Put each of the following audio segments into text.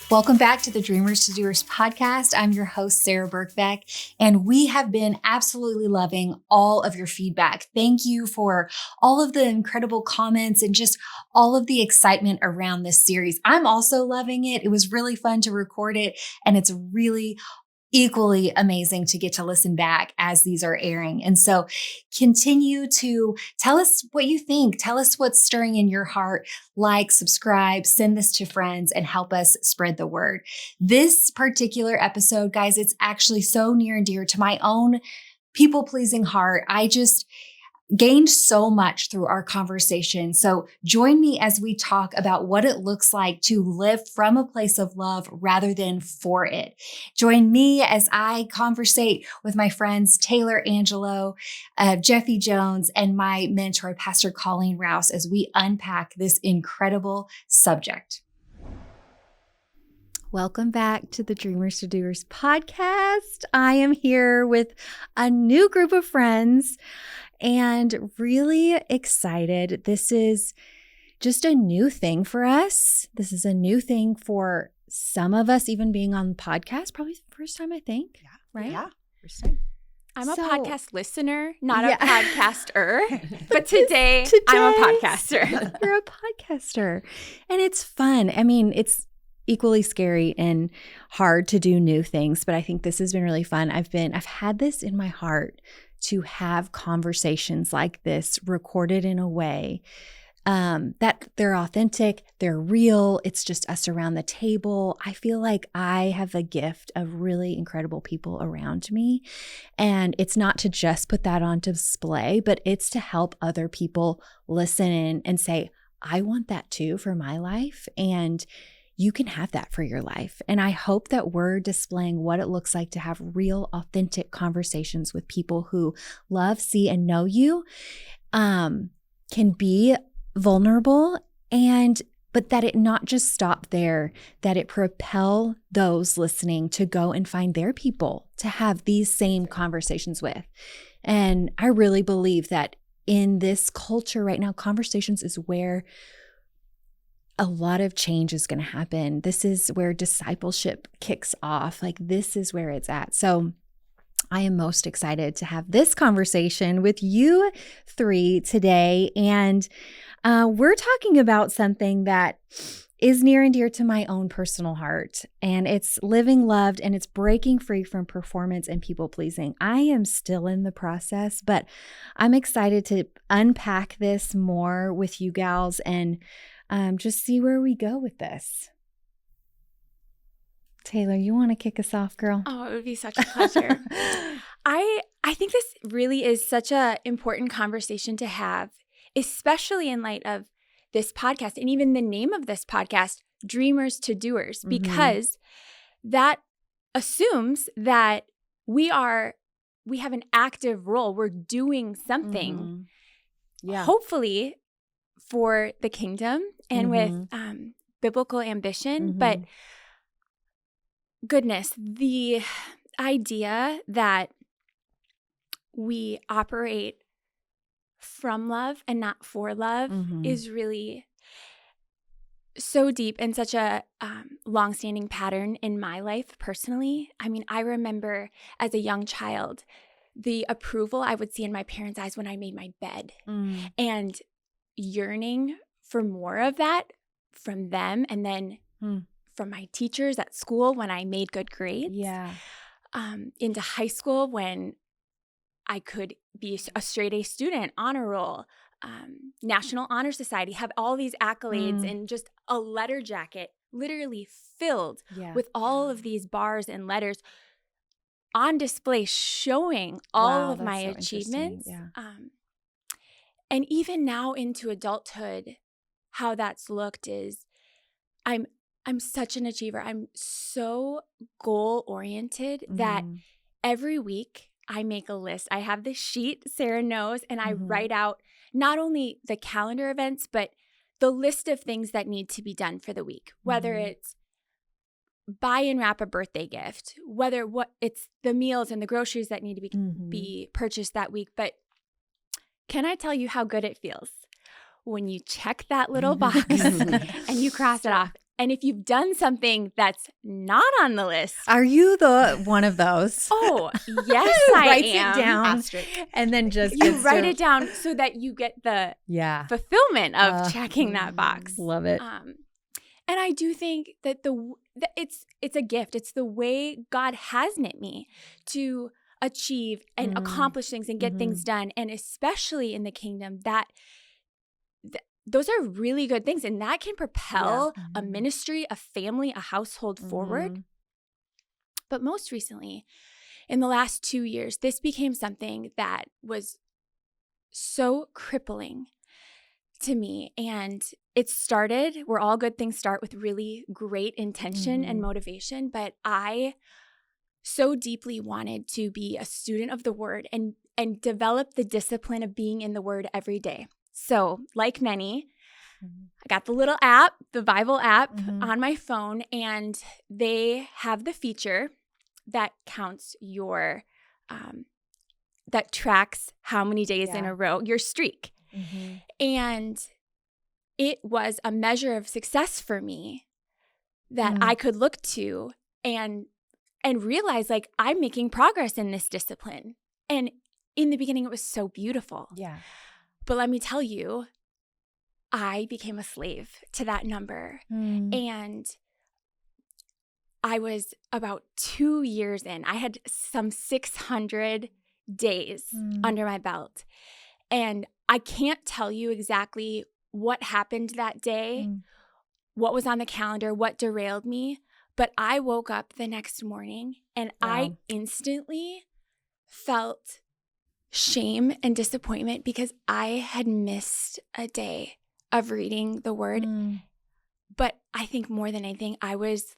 Welcome back to the Dreamers to Doers podcast. I'm your host, Sarah Birkbeck, and we have been absolutely loving all of your feedback. Thank you for all of the incredible comments and just all of the excitement around this series. I'm also loving it. It was really fun to record it, and it's really equally amazing to get to listen back as these are airing. And so continue to tell us what you think. Tell us what's stirring in your heart. Like, subscribe, send this to friends, and help us spread the word. This particular episode, guys, it's actually so near and dear to my own people-pleasing heart. I just gained so much through our conversation. So join me as we talk about what it looks like to live from a place of love rather than for it. Join me as I conversate with my friends Taylor Angelo, Jeffie Jones, and my mentor, Pastor Colleen Rouse, as we unpack this incredible subject. Welcome back to the Dreamers to Doers podcast. I am here with a new group of friends and really excited. This is just a new thing for us. This is a new thing for some of us, even being on the podcast. Probably the first time, I think. Yeah. Right? Yeah. First time. I'm a podcast listener, not a podcaster. But today I'm a podcaster. You're a podcaster. And it's fun. I mean, it's equally scary and hard to do new things, but I think this has been really fun. I've had this in my heart to have conversations like this recorded in a way that they're authentic, they're real. It's just us around the table. I feel like I have a gift of really incredible people around me. And it's not to just put that on display, but it's to help other people listen in and say, I want that too for my life. And you can have that for your life. And I hope that we're displaying what it looks like to have real, authentic conversations with people who love, see, and know you, can be vulnerable, but that it not just stop there, that it propel those listening to go and find their people to have these same conversations with. And I really believe that in this culture right now, conversations is where a lot of change is going to happen. This is where discipleship kicks off. Like, this is where it's at. So I am most excited to have this conversation with you three today. And we're talking about something that is near and dear to my own personal heart. And it's living loved, and it's breaking free from performance and people pleasing. I am still in the process, but I'm excited to unpack this more with you gals and just see where we go with this. Taylor, you want to kick us off, girl? Oh, it would be such a pleasure. I think this really is such an important conversation to have, especially in light of this podcast and even the name of this podcast, Dreamers to Doers, because that assumes that we have an active role. We're doing something, hopefully for the kingdom and with biblical ambition. But goodness, the idea that we operate from love and not for love is really so deep and such a longstanding pattern in my life personally. I mean, I remember as a young child, the approval I would see in my parents' eyes when I made my bed and yearning for more of that from them, and then from my teachers at school when I made good grades. Into high school when I could be a straight A student, honor roll, National Honor Society, have all these accolades and just a letter jacket literally filled with all of these bars and letters on display showing all of my achievements. And even now into adulthood, how that's looked is I'm such an achiever. I'm so goal oriented that every week I make a list. I have this sheet, Sarah knows, and I write out not only the calendar events, but the list of things that need to be done for the week, whether it's buy and wrap a birthday gift, whether it's the meals and the groceries that need to be purchased that week. But can I tell you how good it feels when you check that little box and you cross it off? And if you've done something that's not on the list. Are you the one of those? Oh, yes, I Writes am. it down and then just you write it down so that you get the fulfillment of checking that box. Love it. And I do think that it's a gift. It's the way God has knit me to achieve and accomplish things and get things done. And especially in the kingdom, those are really good things. And that can propel a ministry, a family, a household forward. But most recently, in the last 2 years, this became something that was so crippling to me. And it started where all good things start, with really great intention and motivation. But I so deeply wanted to be a student of the word and develop the discipline of being in the word every day. So like many, I got the little app, the Bible app on my phone, and they have the feature that counts your, that tracks how many days in a row, your streak. And it was a measure of success for me that I could look to and realize, like, I'm making progress in this discipline. And in the beginning, it was so beautiful. Yeah. But let me tell you, I became a slave to that number. And I was about 2 years in. I had some 600 days under my belt. And I can't tell you exactly what happened that day, what was on the calendar, what derailed me. But I woke up the next morning and I instantly felt shame and disappointment because I had missed a day of reading the word. But I think more than anything, I was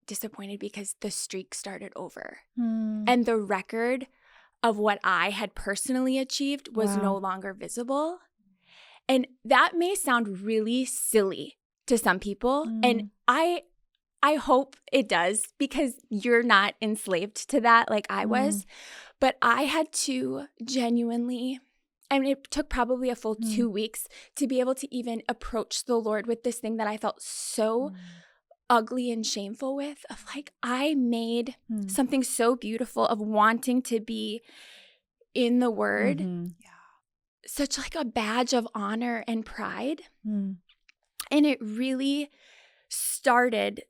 disappointed because the streak started over. And the record of what I had personally achieved was no longer visible. And that may sound really silly to some people. And I hope it does, because you're not enslaved to that like I was. But I had to genuinely, I mean, it took probably a full 2 weeks to be able to even approach the Lord with this thing that I felt so ugly and shameful with, of like, I made something so beautiful of wanting to be in the word, such like a badge of honor and pride. And it really started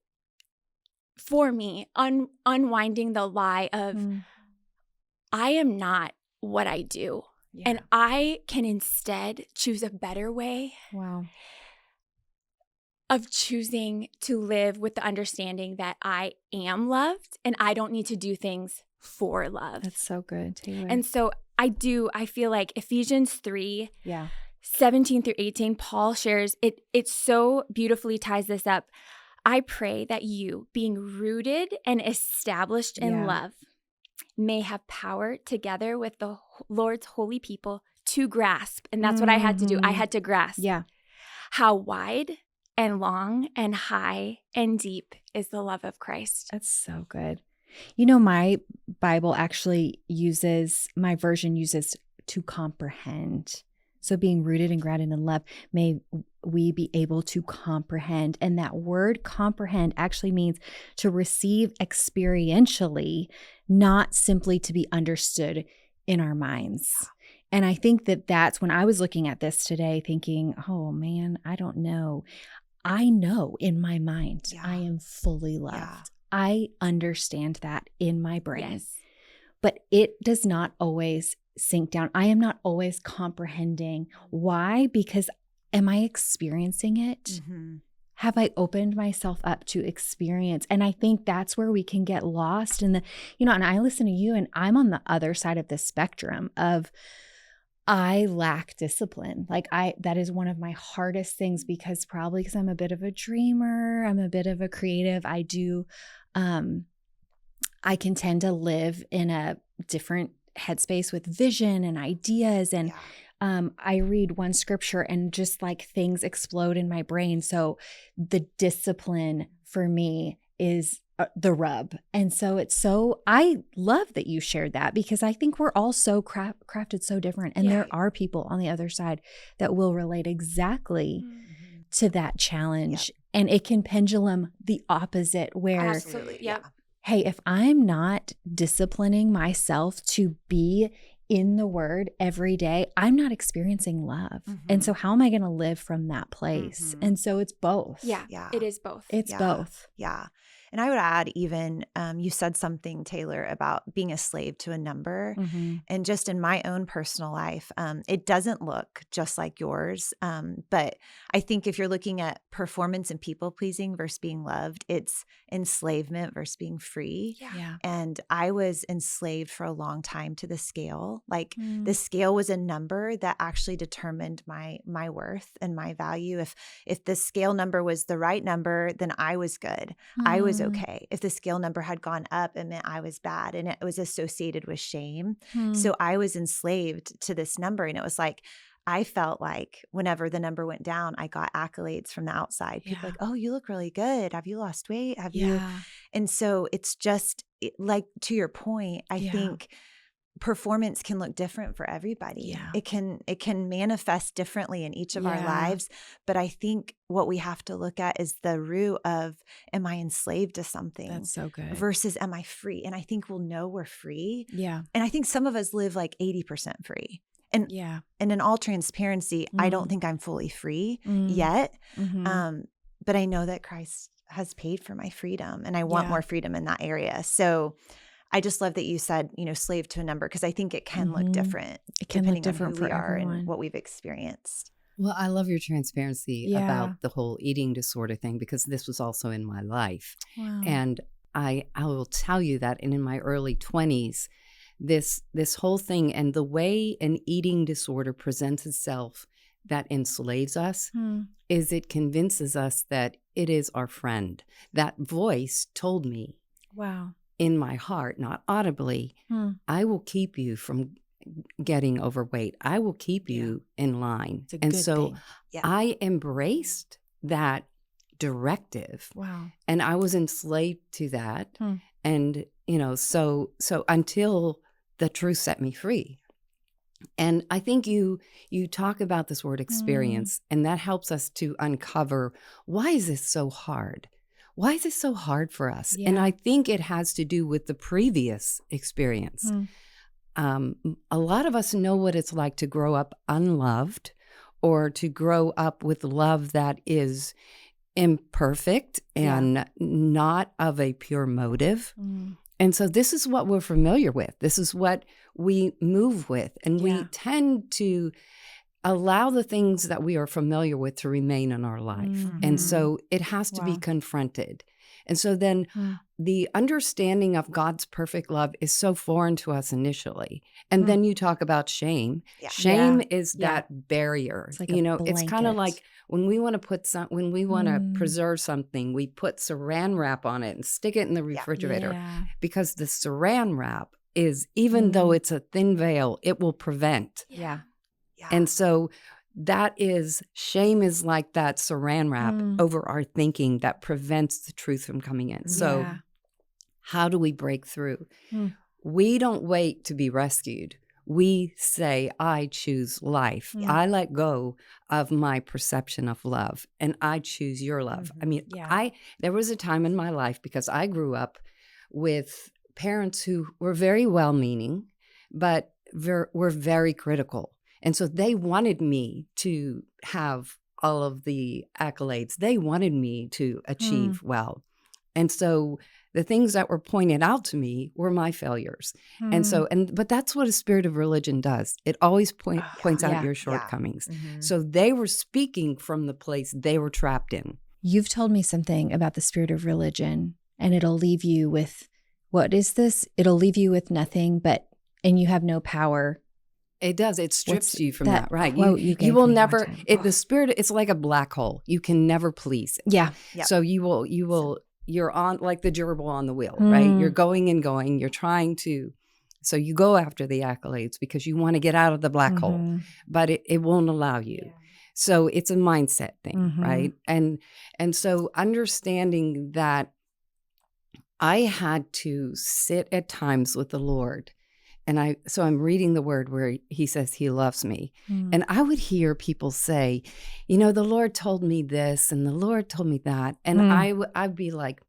for me unwinding the lie of I am not what I do. And I can instead choose a better way of choosing to live with the understanding that I am loved and I don't need to do things for love. That's so good, Taylor. And so I feel like Ephesians 3, 17 through 18, Paul shares, it so beautifully ties this up. I pray that you, being rooted and established in love, may have power together with the Lord's holy people to grasp. And that's what I had to do. I had to grasp how wide and long and high and deep is the love of Christ. That's so good. You know, my Bible actually my version uses to comprehend. So being rooted and grounded in love, may we be able to comprehend. And that word comprehend actually means to receive experientially, not simply to be understood in our minds. And I think that's when I was looking at this today thinking, oh man, I don't know. I know in my mind, I am fully loved. I understand that in my brain, but it does not always sink down. I am not always comprehending. Why? Because am I experiencing it? Have I opened myself up to experience? And I think that's where we can get lost in and I listen to you and I'm on the other side of the spectrum of I lack discipline. Like that is one of my hardest things because I'm a bit of a dreamer. I'm a bit of a creative. I can tend to live in a different headspace with vision and ideas. And I read one scripture and just like things explode in my brain. So the discipline for me is the rub. And so I love that you shared that because I think we're all so crafted so different. And there are people on the other side that will relate exactly to that challenge. And it can pendulum the opposite where, Absolutely. Yep. hey, if I'm not disciplining myself to be in the word every day, I'm not experiencing love. And so how am I going to live from that place? And so it's both. Yeah. It is both. It's both. Yeah. And I would add even, you said something, Taylor, about being a slave to a number. And just in my own personal life, it doesn't look just like yours. But I think if you're looking at performance and people pleasing versus being loved, it's enslavement versus being free. Yeah. And I was enslaved for a long time to the scale. Like the scale was a number that actually determined my worth and my value. If the scale number was the right number, then I was good. I was okay. If the scale number had gone up, it meant I was bad, and it was associated with shame. So I was enslaved to this number, and it was like, I felt like whenever the number went down, I got accolades from the outside. People like, oh, you look really good. Have you lost weight? Have you? And so it's just like, to your point, I think performance can look different for everybody. It can manifest differently in each of our lives. But I think what we have to look at is the root of, am I enslaved to something? That's so good. Versus, am I free? And I think we'll know we're free. Yeah. And I think some of us live like 80% free. And in all transparency, I don't think I'm fully free yet. But I know that Christ has paid for my freedom, and I want more freedom in that area. So I just love that you said, slave to a number, because I think it can look different. It can look different on who we for are everyone. and what we've experienced. Well, I love your transparency about the whole eating disorder thing, because this was also in my life. Wow. And I will tell you that in my early 20s, this whole thing and the way an eating disorder presents itself that enslaves us is it convinces us that it is our friend. That voice told me, in my heart, not audibly, I will keep you from getting overweight. I will keep you in line. And so I embraced that directive. Wow. And I was enslaved to that. And, so until the truth set me free. And I think you talk about this word experience, and that helps us to uncover, why is this so hard? Why is this so hard for us? And I think it has to do with the previous experience. A lot of us know what it's like to grow up unloved, or to grow up with love that is imperfect and not of a pure motive. And so this is what we're familiar with. This is what we move with. And we tend to allow the things that we are familiar with to remain in our life. And so it has to be confronted. And so then the understanding of God's perfect love is so foreign to us initially. And then you talk about shame. Shame is that barrier. It's like it's kind of like when we want to when we want to preserve something, we put saran wrap on it and stick it in the refrigerator, because the saran wrap is, even though it's a thin veil, it will prevent. And so shame is like that saran wrap over our thinking that prevents the truth from coming in. So how do we break through? We don't wait to be rescued. We say, I choose life. I let go of my perception of love, and I choose your love. I mean, there was a time in my life, because I grew up with parents who were very well-meaning, but were very critical. And so they wanted me to have all of the accolades. They wanted me to achieve well. And so the things that were pointed out to me were my failures. And so, but that's what a spirit of religion does. It always points out your shortcomings. So they were speaking from the place they were trapped in. You've told me something about the spirit of religion, and it'll leave you with, what is this? It'll leave you with nothing, and you have no power. It does. It strips you from that, right? You will never. The spirit. It's like a black hole. You can never please it. So you will. You're on like the gerbil on the wheel, right? You're going and going. You're trying to. So you go after the accolades because you want to get out of the black hole, but it won't allow you. So it's a mindset thing, right? And so understanding that I had to sit at times with the Lord so I'm reading the word where he says he loves me. And I would hear people say, you know, the Lord told me this and the Lord told me that. And I'd be like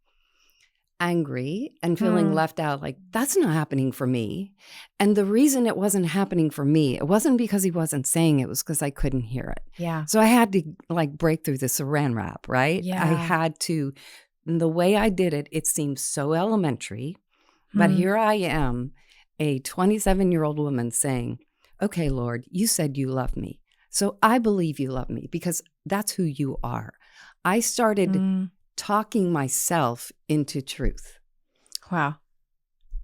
angry and feeling left out, like that's not happening for me. And the reason it wasn't happening for me, it wasn't because he wasn't saying it was because I couldn't hear it. Yeah. So I had to like break through the saran wrap, right? Yeah. I had to, the way I did it, it seemed so elementary. But here I am, a 27-year-old woman saying, okay, Lord, you said you love me. So I believe you love me because that's who you are. I started talking myself into truth. Wow.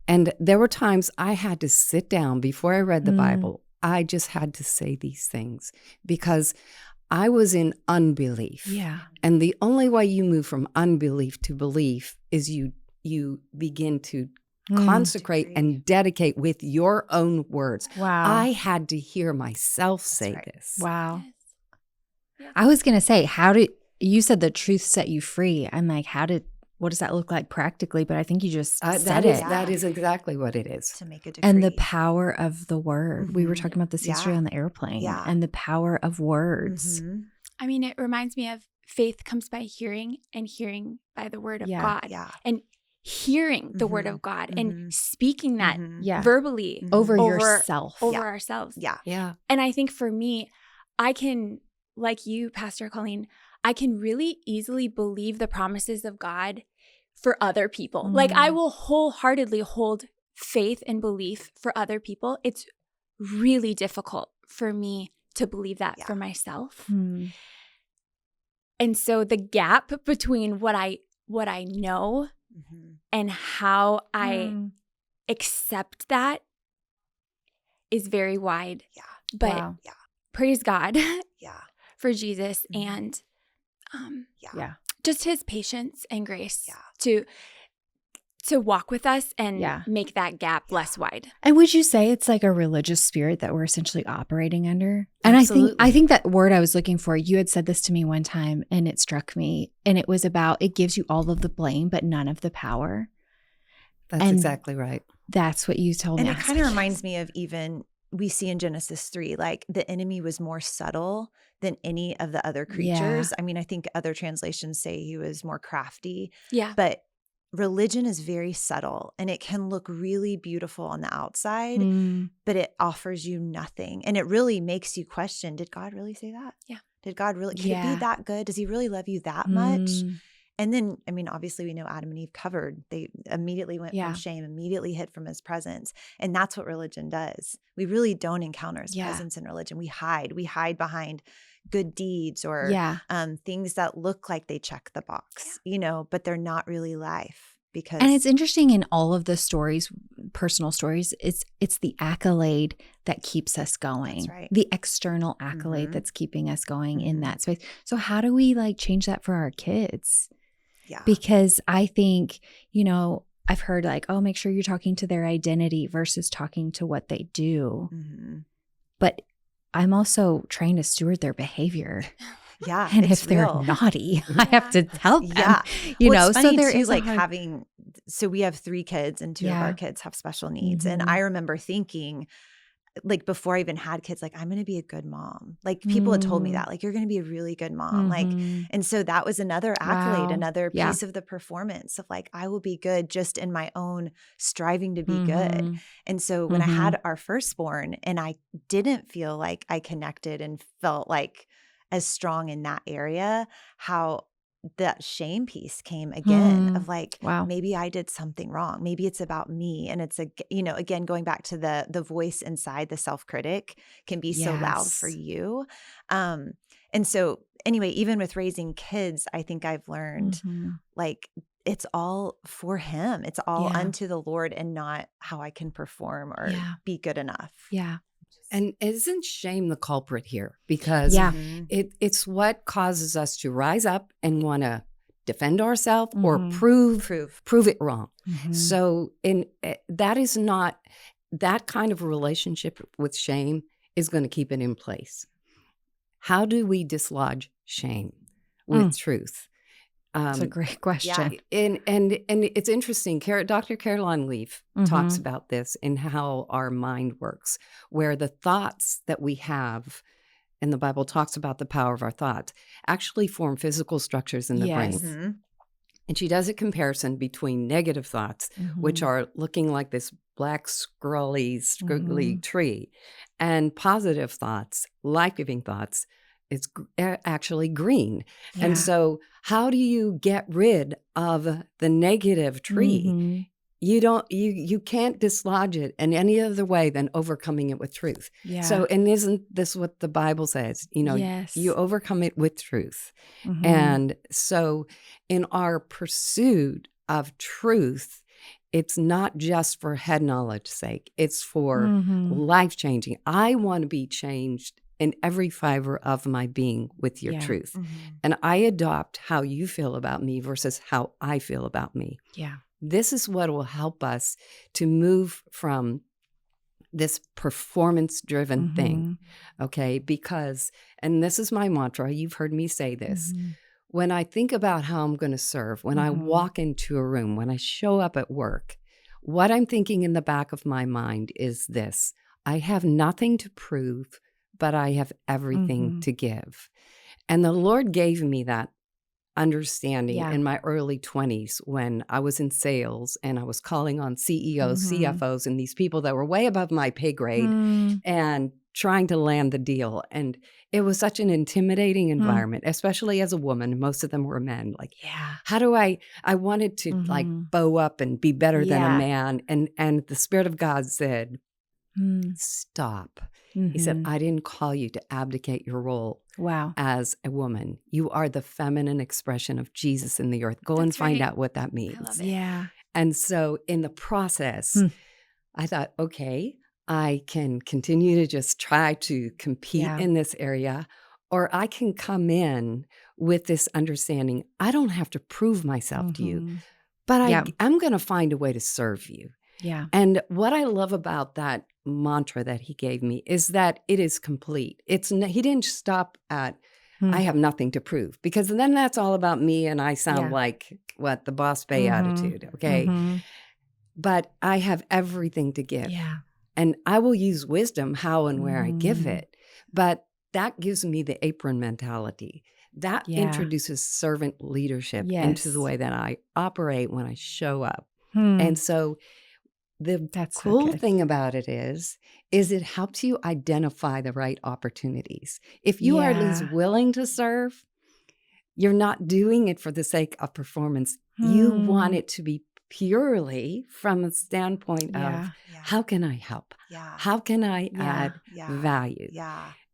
And there were times I had to sit down before I read the Bible. I just had to say these things because I was in unbelief. Yeah. And the only way you move from unbelief to belief is you begin to consecrate and dedicate with your own words. Wow. I had to hear myself say this. Wow. Yes. Yeah. I was going to say, you said the truth set you free. I'm like, what does that look like practically? But I think you just said it. That is exactly what it is. To make a decree. And the power of the word. We were talking about this yesterday on the airplane. Yeah. And the power of words. I mean, it reminds me of faith comes by hearing and hearing by the word of God. Yeah. And hearing the word of God and speaking that verbally Over yourself. over ourselves. Yeah. Yeah. And I think for me, I can, like you, Pastor Colleen, I can really easily believe the promises of God for other people. Like I will wholeheartedly hold faith and belief for other people. It's really difficult for me to believe that for myself. And so the gap between what I know and how I accept that is very wide. Yeah. But praise God Yeah. for Jesus and Yeah. just his patience and grace to walk with us and make that gap less wide. And would you say it's like a religious spirit that we're essentially operating under? Absolutely. And I think that word I was looking for, you had said this to me one time and it struck me. And it was about, it gives you all of the blame, but none of the power. That's exactly right. That's what you told me. And it kind of reminds me of even we see in Genesis 3, like the enemy was more subtle than any of the other creatures. Yeah. I mean, I think other translations say he was more crafty. Yeah. But religion is very subtle and it can look really beautiful on the outside, but it offers you nothing. And it really makes you question, did God really say that? Yeah. Did God really, can it be that good? Does he really love you that much? And then, I mean, obviously we know Adam and Eve covered. They immediately went from shame, immediately hid from his presence. And that's what religion does. We really don't encounter his presence in religion. We hide behind good deeds or things that look like they check the box, you know, but they're not really life. And it's interesting in all of the stories, personal stories, it's the accolade that keeps us going. That's right. The external accolade that's keeping us going in that space. So how do we like change that for our kids? Yeah. Because I think, you know, I've heard like, oh, make sure you're talking to their identity versus talking to what they do. But I'm also trying to steward their behavior. Yeah. And if they're naughty, I have to help them. Yeah. You know, so there too, is like so we have 3 kids and 2 of our kids have special needs. And I remember thinking, like before I even had kids, like I'm going to be a good mom. Like people had told me that, like you're going to be a really good mom. Like, and so that was another accolade, another piece of the performance of like, I will be good just in my own striving to be good. And so when I had our firstborn and I didn't feel like I connected and felt like as strong in that area, how that shame piece came again of like, maybe I did something wrong. Maybe it's about me. And it's, again, going back to the voice inside, the self-critic can be so loud for you. And so anyway, even with raising kids, I think I've learned like it's all for him. It's all unto the Lord and not how I can perform or be good enough. Yeah. And isn't shame the culprit here? Because it's what causes us to rise up and want to defend ourselves or prove it wrong. So that is not, that kind of relationship with shame is going to keep it in place. How do we dislodge shame with truth? That's a great question. Yeah. And it's interesting. Dr. Caroline Leaf talks about this in how our mind works, where the thoughts that we have, and the Bible talks about the power of our thoughts, actually form physical structures in the brain. Mm-hmm. And she does a comparison between negative thoughts, which are looking like this black, squiggly tree, and positive thoughts, life-giving thoughts, it's actually green. Yeah. And so how do you get rid of the negative tree? You can't dislodge it in any other way than overcoming it with truth. Yeah. So, and isn't this what the Bible says? You know, you overcome it with truth. And so in our pursuit of truth, it's not just for head knowledge's sake. It's for life-changing. I want to be changed in every fiber of my being with your truth. And I adopt how you feel about me versus how I feel about me. Yeah. This is what will help us to move from this performance-driven thing, okay? Because, and this is my mantra, you've heard me say this, when I think about how I'm going to serve, when I walk into a room, when I show up at work, what I'm thinking in the back of my mind is this: I have nothing to prove, but I have everything to give. And the Lord gave me that understanding in my early 20s when I was in sales and I was calling on CEOs, CFOs, and these people that were way above my pay grade and trying to land the deal. And it was such an intimidating environment, especially as a woman. Most of them were men. Like, how do I wanted to like bow up and be better than a man. And the Spirit of God said, stop. He said, I didn't call you to abdicate your role as a woman. You are the feminine expression of Jesus in the earth. Go and find out what that means. I love it. Yeah. And so in the process, I thought, okay, I can continue to just try to compete in this area, or I can come in with this understanding, I don't have to prove myself to you, but I'm going to find a way to serve you. Yeah. And what I love about that mantra that he gave me is that it is complete. He didn't stop at, I have nothing to prove, because then that's all about me and I sound like the boss bay attitude. Okay. But I have everything to give. Yeah. And I will use wisdom how and where I give it. But that gives me the apron mentality. That introduces servant leadership into the way that I operate when I show up. And so that's cool thing about it is it helps you identify the right opportunities. If you are at least willing to serve, you're not doing it for the sake of performance. You want it to be purely from a standpoint of how can I help? How can I add value?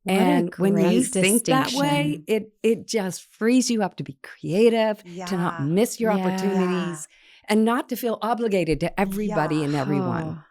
And when you think that way, it just frees you up to be creative, to not miss your opportunities, and not to feel obligated to everybody and everyone.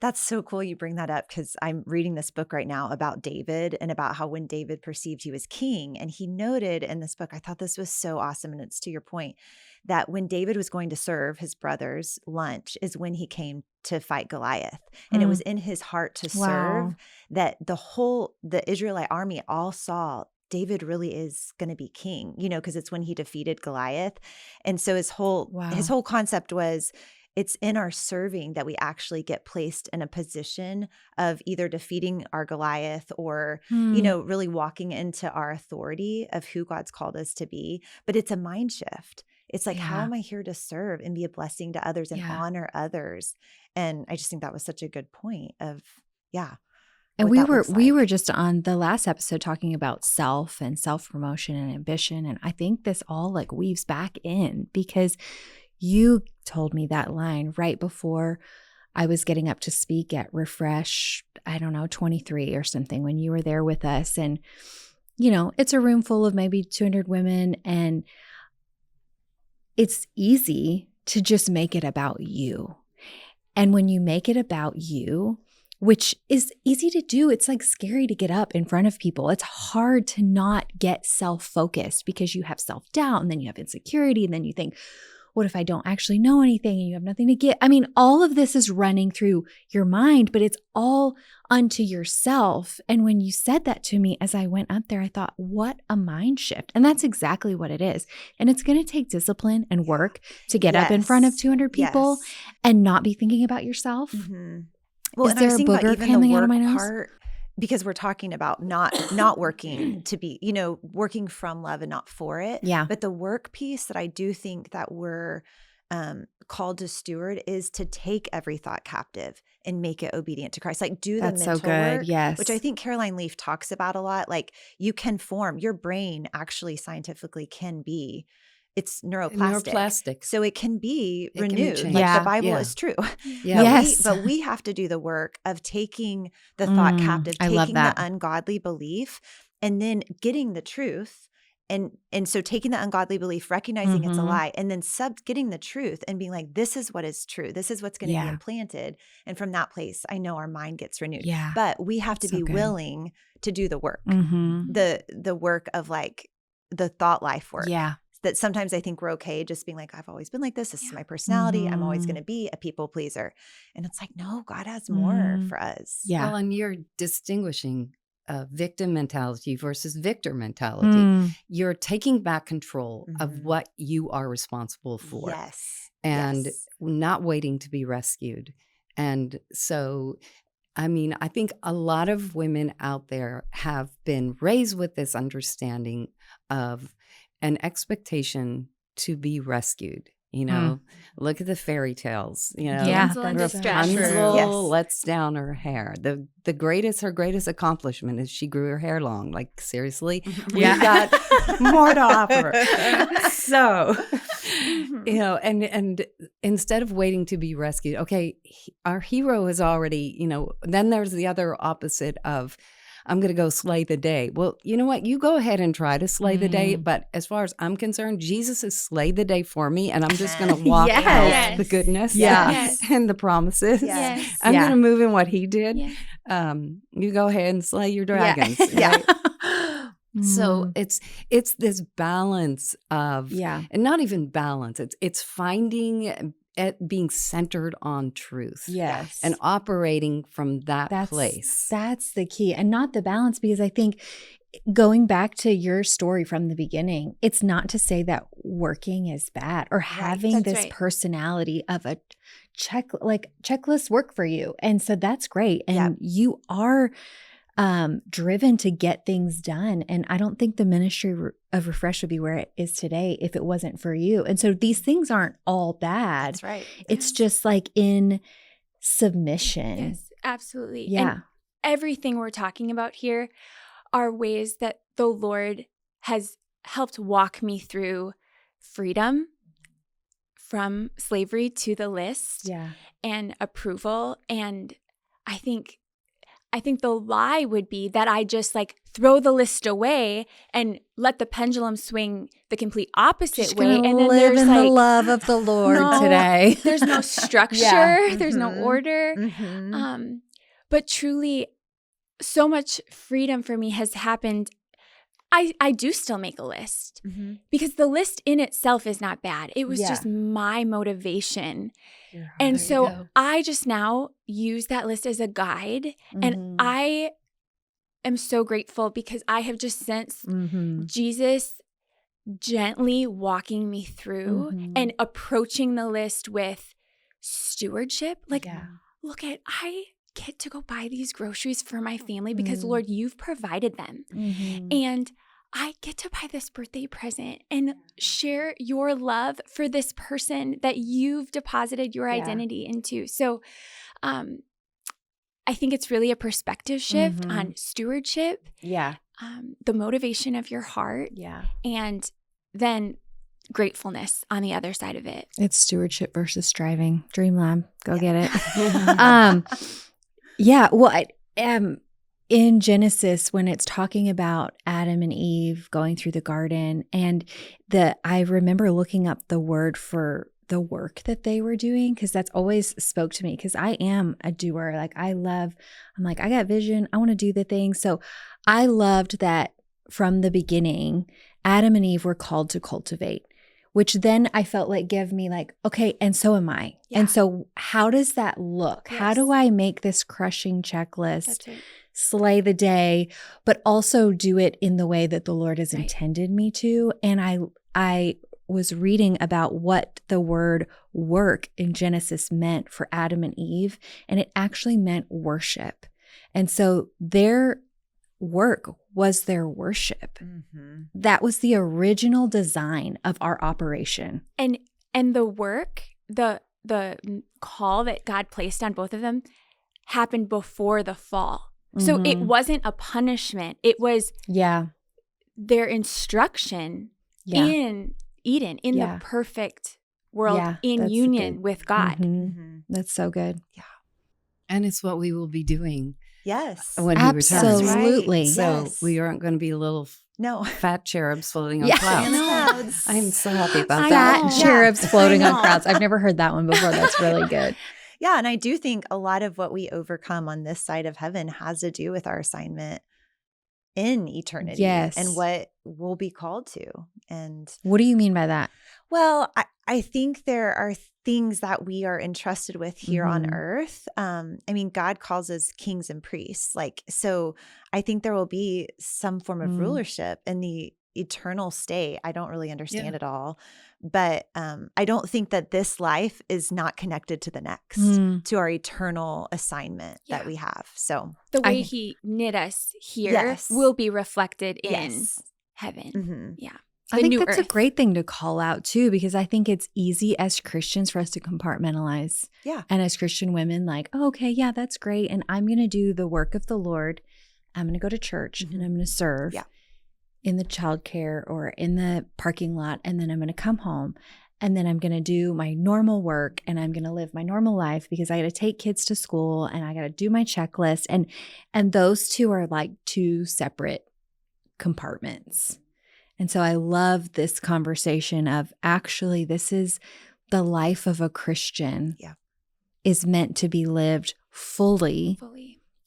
That's so cool you bring that up, because I'm reading this book right now about David and about how when David perceived he was king, and he noted in this book, I thought this was so awesome, and it's to your point, that when David was going to serve his brothers lunch is when he came to fight Goliath. And it was in his heart to serve that the Israelite army all saw David really is going to be king, because it's when he defeated Goliath. And so his whole concept was, it's in our serving that we actually get placed in a position of either defeating our Goliath or, really walking into our authority of who God's called us to be. But it's a mind shift. It's like, how am I here to serve and be a blessing to others and honor others? And I just think that was such a good point of, And we were just on the last episode talking about self and self-promotion and ambition. And I think this all like weaves back in, because you told me that line right before I was getting up to speak at Refresh, 23 or something, when you were there with us. And, it's a room full of maybe 200 women, and it's easy to just make it about you. And when you make it about you, which is easy to do, it's like scary to get up in front of people. It's hard to not get self-focused because you have self-doubt, and then you have insecurity, and then you think, what if I don't actually know anything and you have nothing to give? I mean, all of this is running through your mind, but it's all unto yourself. And when you said that to me as I went up there, I thought, what a mind shift. And that's exactly what it is. And it's going to take discipline and work to get up in front of 200 people and not be thinking about yourself. Mm-hmm. Well, is there a booger coming out of my nose? Part, because we're talking about not working to be, working from love and not for it. Yeah. But the work piece that I do think that we're called to steward is to take every thought captive and make it obedient to Christ. Like do the mental work, yes. which I think Caroline Leaf talks about a lot. Like you can form, your brain actually scientifically can be, it's neuroplastic. So it can be renewed. Like the Bible is true. Yeah. Yes. But we have to do the work of taking the thought captive, taking the ungodly belief, and then getting the truth. And so taking the ungodly belief, recognizing it's a lie, and then getting the truth and being like, this is what is true. This is what's going to be implanted. And from that place, I know our mind gets renewed. Yeah. But we have to be willing to do the work, the work of like the thought life work. Yeah. That sometimes I think we're okay just being like, I've always been like this. This is my personality. I'm always going to be a people pleaser. And it's like, no, God has more for us. Yeah. Well, and you're distinguishing victim mentality versus victor mentality. You're taking back control of what you are responsible for. Yes. And not waiting to be rescued. And so, I mean, I think a lot of women out there have been raised with this understanding of an expectation to be rescued. Look at the fairy tales. Rapunzel lets down her hair. Her greatest accomplishment is she grew her hair long. Like seriously, we got more to offer. So, and instead of waiting to be rescued, okay, our hero is already. Then there's the other opposite of, I'm going to go slay the day. Well, you know what? You go ahead and try to slay the day. But as far as I'm concerned, Jesus has slayed the day for me. And I'm just going to walk out the goodness and the promises. Yes. I'm going to move in what he did. You go ahead and slay your dragons. Right? So it's this balance of, and not even balance. It's finding at being centered on truth. Yes. And operating from that place. That's the key. And not the balance, because I think going back to your story from the beginning, it's not to say that working is bad or having this personality of a checklist work for you. And so that's great. And you are driven to get things done. And I don't think the ministry of Refresh would be where it is today if it wasn't for you. And so these things aren't all bad. That's right. It's just like in submission. Yes, absolutely. Yeah. And everything we're talking about here are ways that the Lord has helped walk me through freedom from slavery to the list and approval. And I think the lie would be that I just like throw the list away and let the pendulum swing the complete opposite way. And then live there's in like the love of the Lord today. There's no structure. There's no order. But truly, so much freedom for me has happened. I do still make a list because the list in itself is not bad. It was just my motivation. And so I just now use that list as a guide. And I am so grateful because I have just sensed Jesus gently walking me through and approaching the list with stewardship. Like, look at, I get to go buy these groceries for my family because, Lord, you've provided them. And I get to buy this birthday present and share your love for this person that you've deposited your identity into. So I think it's really a perspective shift on stewardship. The motivation of your heart. And then gratefulness on the other side of it. It's stewardship versus striving. Dream Lab, go get it. Well, in Genesis, when it's talking about Adam and Eve going through the garden, and I remember looking up the word for the work that they were doing, because that's always spoke to me, because I am a doer. Like I'm like, I got vision. I want to do the thing. So I loved that from the beginning, Adam and Eve were called to cultivate. which then I felt like gave me like, okay, and so am I. Yeah. And so how does that look? Yes. How do I make this crushing checklist, That's right. slay the day, but also do it in the way that the Lord has intended me to? And I was reading about what the word work in Genesis meant for Adam and Eve, and it actually meant worship. And so their work was their worship. Mm-hmm. That was the original design of our operation. And the work, the call that God placed on both of them happened before the fall. So it wasn't a punishment. It was their instruction in Eden, in the perfect world, in union with God. That's so good. Yeah. And it's what we will be doing. Yes. When he returns. Absolutely. Right. So we aren't going to be little fat cherubs floating on clouds. I'm so happy about that. Fat cherubs floating on clouds. I've never heard that one before. That's really good. Yeah. And I do think a lot of what we overcome on this side of heaven has to do with our assignment in eternity. Yes. And what we'll be called to. And what do you mean by that? Well, I think there are things that we are entrusted with here on earth. I mean, God calls us kings and priests. So I think there will be some form of rulership in the eternal state. I don't really understand it all. But I don't think that this life is not connected to the next, to our eternal assignment that we have. So the way he knit us here will be reflected in heaven. Mm-hmm. Yeah. I think that's a great thing to call out too, because I think it's easy as Christians for us to compartmentalize. Yeah. And as Christian women, like, oh, okay, yeah, that's great. And I'm going to do the work of the Lord. I'm going to go to church and I'm going to serve in the childcare or in the parking lot. And then I'm going to come home and then I'm going to do my normal work and I'm going to live my normal life because I got to take kids to school and I got to do my checklist. And those two are like two separate compartments. And so I love this conversation of actually this is the life of a Christian is meant to be lived fully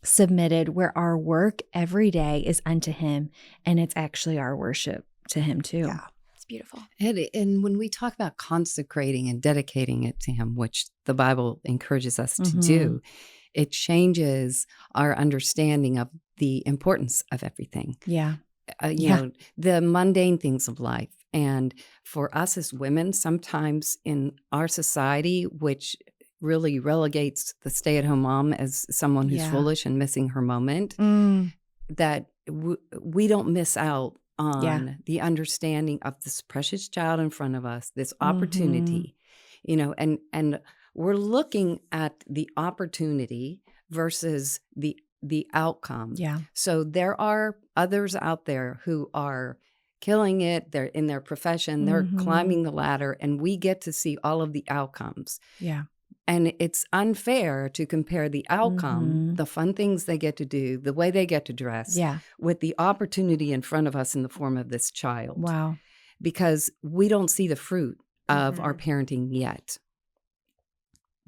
submitted, where our work every day is unto him and it's actually our worship to him too. Yeah. It's beautiful. And when we talk about consecrating and dedicating it to him, which the Bible encourages us to do, it changes our understanding of the importance of everything. Yeah. You know, the mundane things of life. And for us as women, sometimes in our society, which really relegates the stay-at-home mom as someone who's foolish and missing her moment, that we don't miss out on the understanding of this precious child in front of us, this opportunity, you know, and we're looking at the opportunity versus the outcome. Yeah. So there are others out there who are killing it. They're in their profession. They're climbing the ladder, and we get to see all of the outcomes. Yeah. And it's unfair to compare the outcome, the fun things they get to do, the way they get to dress, with the opportunity in front of us in the form of this child. Wow. Because we don't see the fruit of our parenting yet.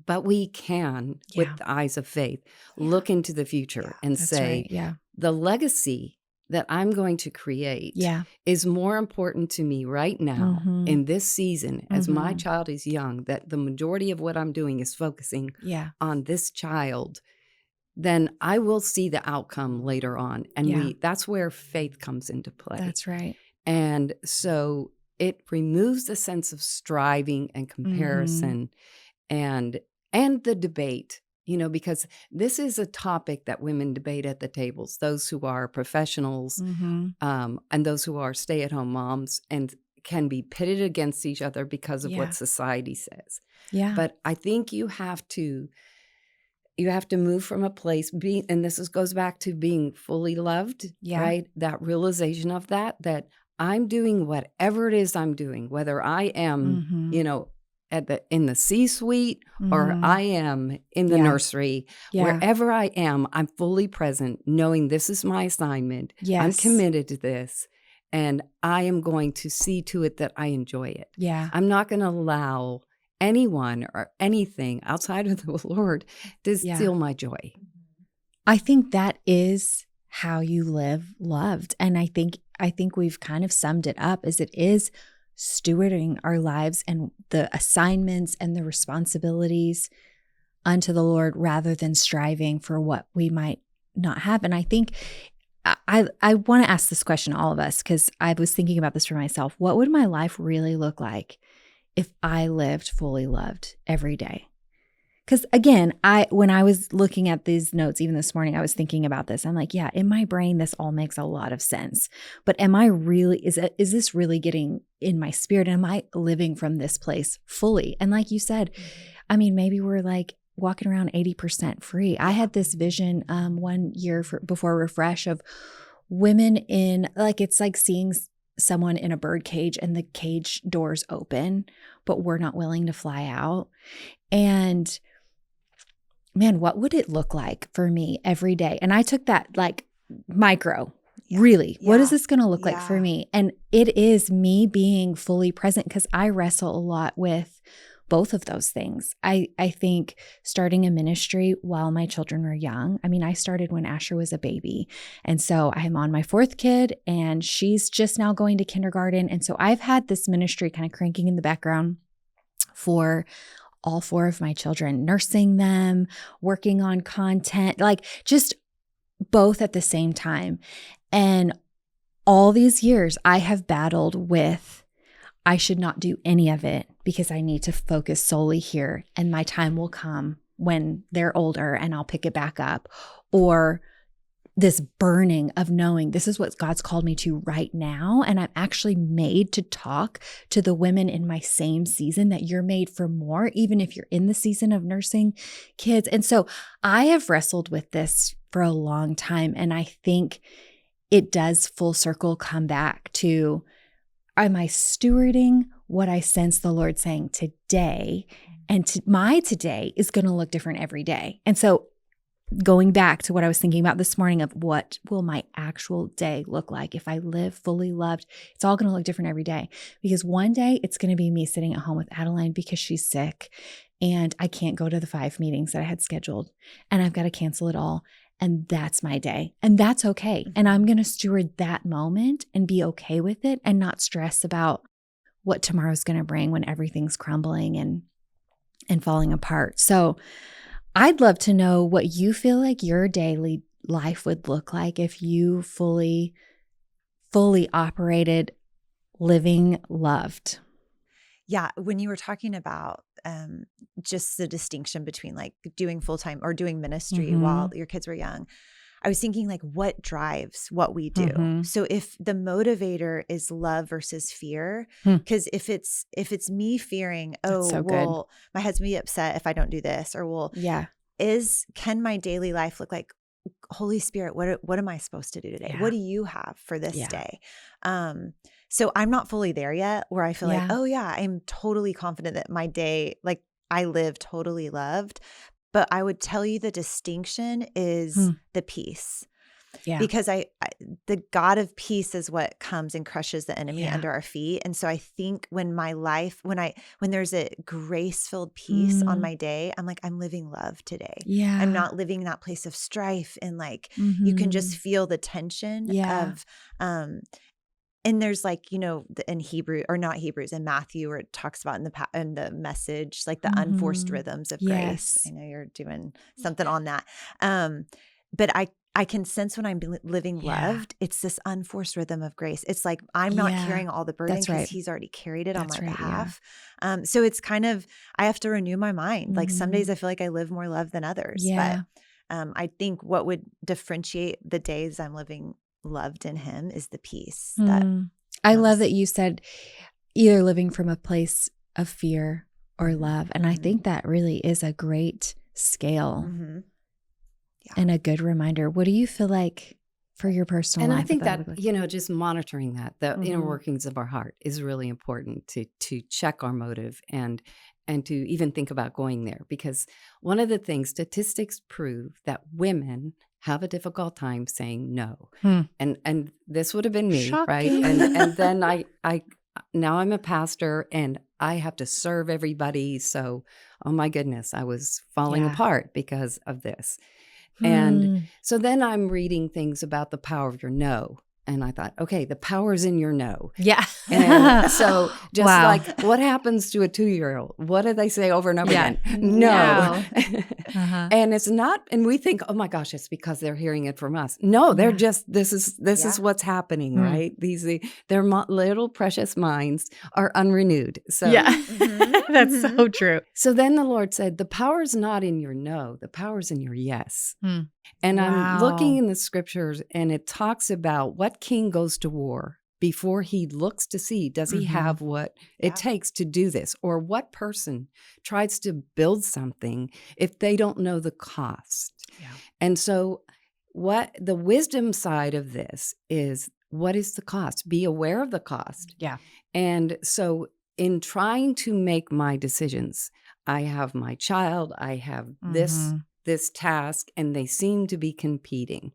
But we can, with the eyes of faith, look into the future and say, the legacy that I'm going to create is more important to me right now in this season as my child is young, that the majority of what I'm doing is focusing on this child, then I will see the outcome later on. And that's where faith comes into play. That's right. And so it removes the sense of striving and comparison and the debate, you know, because this is a topic that women debate at the tables, those who are professionals and those who are stay-at-home moms, and can be pitted against each other because of what society says. Yeah. But I think you have to move from a place, and goes back to being fully loved, right? That realization of that I'm doing whatever it is I'm doing, whether I am, you know, in the C-suite or I am in the nursery, wherever I am, I'm fully present, knowing this is my assignment. Yes. I'm committed to this, and I am going to see to it that I enjoy it. Yeah. I'm not going to allow anyone or anything outside of the Lord to steal my joy. I think that is how you live loved. And I think we've kind of summed it up as it is stewarding our lives and the assignments and the responsibilities unto the Lord rather than striving for what we might not have. And I think I want to ask this question to all of us, because I was thinking about this for myself. What would my life really look like if I lived fully loved every day? Because again, when I was looking at these notes, even this morning, I was thinking about this. I'm like, yeah, in my brain, this all makes a lot of sense. But am I really, is this really getting in my spirit? Am I living from this place fully? And like you said, I mean, maybe we're like walking around 80% free. I had this vision one year before Refresh of women in, like, it's like seeing someone in a bird cage and the cage doors open, but we're not willing to fly out. And man, what would it look like for me every day? And I took that like micro, really. Yeah. What is this going to look like for me? And it is me being fully present, because I wrestle a lot with both of those things. I think starting a ministry while my children were young. I mean, I started when Asher was a baby. And so I'm on my 4th kid and she's just now going to kindergarten. And so I've had this ministry kind of cranking in the background for all 4 of my children, nursing them, working on content, like just both at the same time. And all these years I have battled with, I should not do any of it because I need to focus solely here, and my time will come when they're older and I'll pick it back up. Or this burning of knowing this is what God's called me to right now. And I'm actually made to talk to the women in my same season, that you're made for more, even if you're in the season of nursing kids. And so I have wrestled with this for a long time. And I think it does full circle come back to, am I stewarding what I sense the Lord saying today? And my today is going to look different every day. And so going back to what I was thinking about this morning of what will my actual day look like if I live fully loved, it's all going to look different every day. Because one day it's going to be me sitting at home with Adeline because she's sick and I can't go to the 5 meetings that I had scheduled and I've got to cancel it all. And that's my day. And that's okay. And I'm going to steward that moment and be okay with it and not stress about what tomorrow's going to bring when everything's crumbling and falling apart. So I'd love to know what you feel like your daily life would look like if you fully operated living loved. Yeah. When you were talking about just the distinction between like doing full-time or doing ministry while your kids were young, I was thinking like what drives what we do. So if the motivator is love versus fear, because if it's me fearing, my husband will be upset if I don't do this, or can my daily life look like, Holy Spirit, what am I supposed to do today? What do you have for this day? So I'm not fully there yet where I feel like, I'm totally confident that my day, like I live totally loved. But I would tell you the distinction is the peace. Yeah. Because the God of peace is what comes and crushes the enemy under our feet. And so I think when my life, when there's a grace-filled peace on my day, I'm like, I'm living love today. Yeah. I'm not living that place of strife, and like you can just feel the tension of and there's like, in Hebrew, or not Hebrews, in Matthew, where it talks about in the message, like the unforced rhythms of grace. I know you're doing something on that. But I can sense when I'm living loved, it's this unforced rhythm of grace. It's like I'm not carrying all the burden because he's already carried it on my behalf. So it's kind of, I have to renew my mind. Like some days I feel like I live more love than others. Yeah. But I think what would differentiate the days I'm living loved in him is the peace. I love that you said either living from a place of fear or love. And I think that really is a great scale and a good reminder. What do you feel like for your personal life? And I think that, just monitoring that, the inner workings of our heart is really important to check our motive and to even think about going there. Because one of the things, statistics prove that women have a difficult time saying no. And this would have been me, Shocking. Right? And then now I'm a pastor and I have to serve everybody. So, oh my goodness, I was falling apart because of this. And so then I'm reading things about the power of your no. And I thought, okay, the power's in your no. Yeah. And so just Wow. like what happens to a 2-year-old? What do they say over and over again? No. Uh-huh. And it's not, and we think, oh my gosh, it's because they're hearing it from us. No, they're just, this is what's happening, right? Their little precious minds are unrenewed. So That's so true. So then the Lord said, the power's not in your no, the power's in your yes. And I'm looking in the scriptures, and it talks about what king goes to war before he looks to see, does he have what it takes to do this? Or what person tries to build something if they don't know the cost? Yeah. And so what the wisdom side of this is, what is the cost? Be aware of the cost. Yeah. And so in trying to make my decisions, I have my child, I have this task, and they seem to be competing.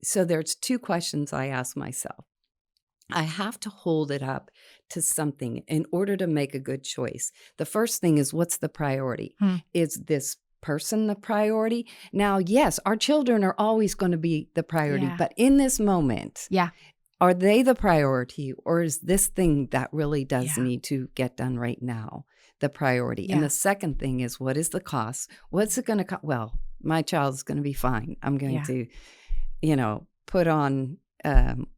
So there's 2 questions I ask myself. I have to hold it up to something in order to make a good choice. The first thing is, what's the priority? Is this person the priority? Now, yes, our children are always going to be the priority, but in this moment, are they the priority, or is this thing that really does need to get done right now the priority? And the second thing is, what is the cost? What's it going to cost? Well, my child's going to be fine. I'm going to, put on,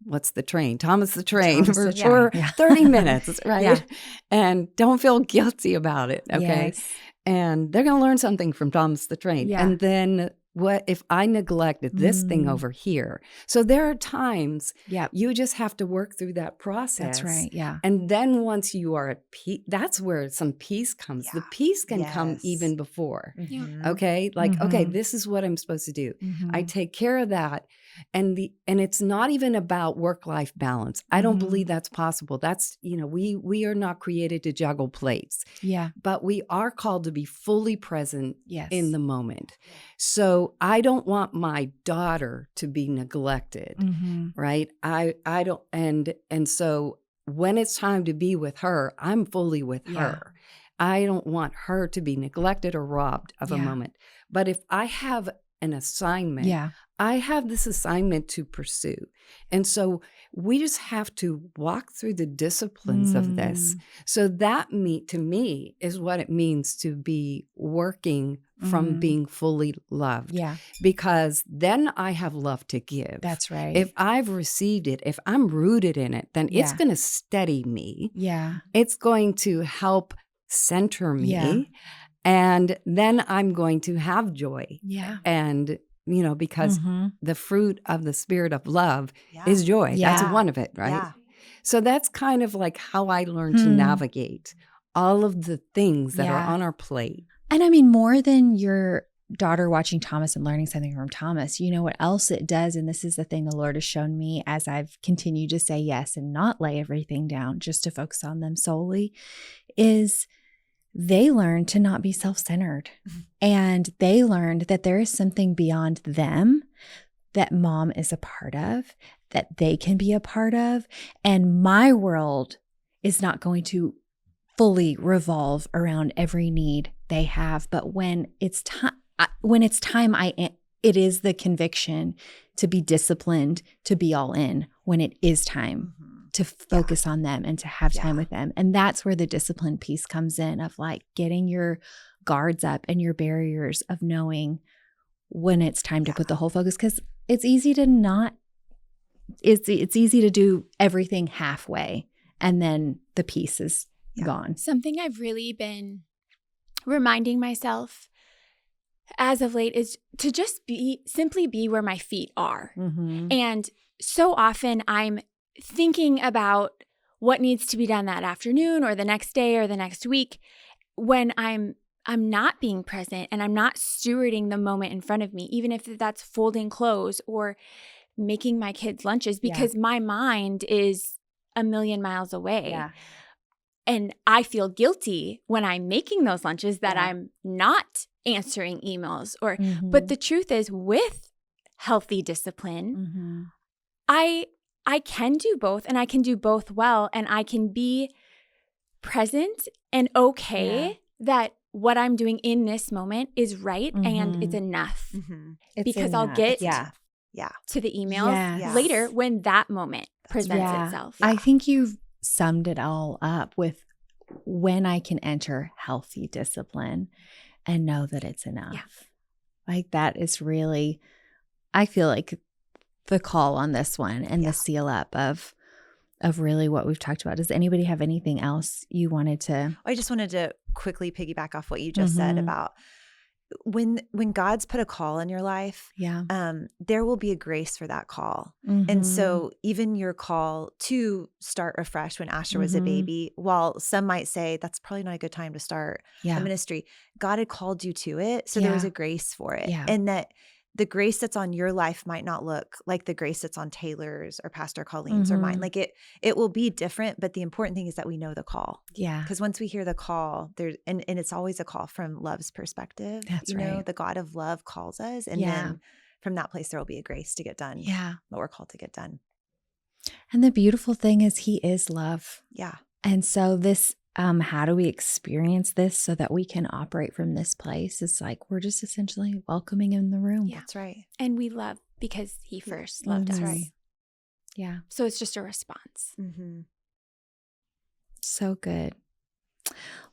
what's the train? Thomas the Train for 30 minutes, right? And don't feel guilty about it, okay? Yes. And they're going to learn something from Thomas the Train. Yeah. And then what if I neglected this thing over here? So there are times you just have to work through that process. That's right, yeah. And then once you are at peace, that's where some peace comes. The peace can come even before, okay? Like, okay, this is what I'm supposed to do. I take care of that. And it's not even about work-life balance. I don't believe that's possible. That's, we are not created to juggle plates. Yeah. But we are called to be fully present in the moment. So I don't want my daughter to be neglected, right? I don't, and so when it's time to be with her, I'm fully with her. I don't want her to be neglected or robbed of a moment. But if I have an assignment, I have this assignment to pursue. And so we just have to walk through the disciplines of this. So that to me is what it means to be working from being fully loved. Yeah. Because then I have love to give. That's right. If I've received it, if I'm rooted in it, then it's going to steady me. Yeah. It's going to help center me. Yeah. And then I'm going to have joy. Yeah. And because the fruit of the spirit of love is joy. Yeah. That's one of it, right? Yeah. So that's kind of like how I learned to navigate all of the things that are on our plate. And I mean, more than your daughter watching Thomas and learning something from Thomas, you know what else it does? And this is the thing the Lord has shown me as I've continued to say yes and not lay everything down just to focus on them solely, is they learned to not be self-centered. And they learned that there is something beyond them that mom is a part of, that they can be a part of. And my world is not going to fully revolve around every need they have. But when it's time, it is the conviction to be disciplined, to be all in when it is time. To focus on them and to have time with them. And that's where the discipline piece comes in, of like getting your guards up and your barriers of knowing when it's time to put the whole focus. Because it's easy to it's easy to do everything halfway and then the piece is gone. Something I've really been reminding myself as of late is to just simply be where my feet are. And so often I'm thinking about what needs to be done that afternoon or the next day or the next week when I'm not being present and I'm not stewarding the moment in front of me, even if that's folding clothes or making my kids lunches, because my mind is a million miles away. Yeah. And I feel guilty when I'm making those lunches that I'm not answering emails but the truth is, with healthy discipline, I can do both, and I can do both well, and I can be present and okay that what I'm doing in this moment is right and it's enough. It's because enough. I'll get to the emails Yes. later when that moment presents Yeah. itself. I think you've summed it all up with when I can enter healthy discipline and know that it's enough. Yeah. Like that is really, I feel like the call on this one and the seal up of really what we've talked about. Does anybody have anything else you wanted to? I just wanted to quickly piggyback off what you just said about when God's put a call in your life, there will be a grace for that call. And so even your call to start afresh when Asher was a baby, while some might say that's probably not a good time to start a ministry, God had called you to it. So there was a grace for it. And that the grace that's on your life might not look like the grace that's on Taylor's or Pastor Colleen's or mine. Like it will be different, but the important thing is that we know the call. Yeah. Because once we hear the call, and it's always a call from love's perspective. That's you know, right. the God of love calls us. And then from that place, there will be a grace to get done. Yeah. What we're called to get done. And the beautiful thing is he is love. Yeah. And so this, how do we experience this so that we can operate from this place? It's like we're just essentially welcoming him in the room. Yeah, that's right. And we love because he first loved us. Right. Yeah. So it's just a response. So good.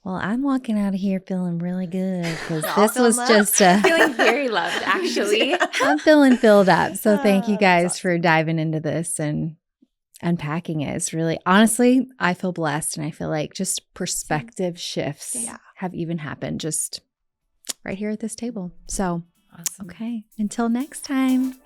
Well, I'm walking out of here feeling really good because this was just feeling very loved, actually. I'm feeling filled up. So thank you guys for diving into this and unpacking it. It's really, honestly, I feel blessed, and I feel like just perspective shifts have even happened just right here at this table. So, awesome. Okay, until next time.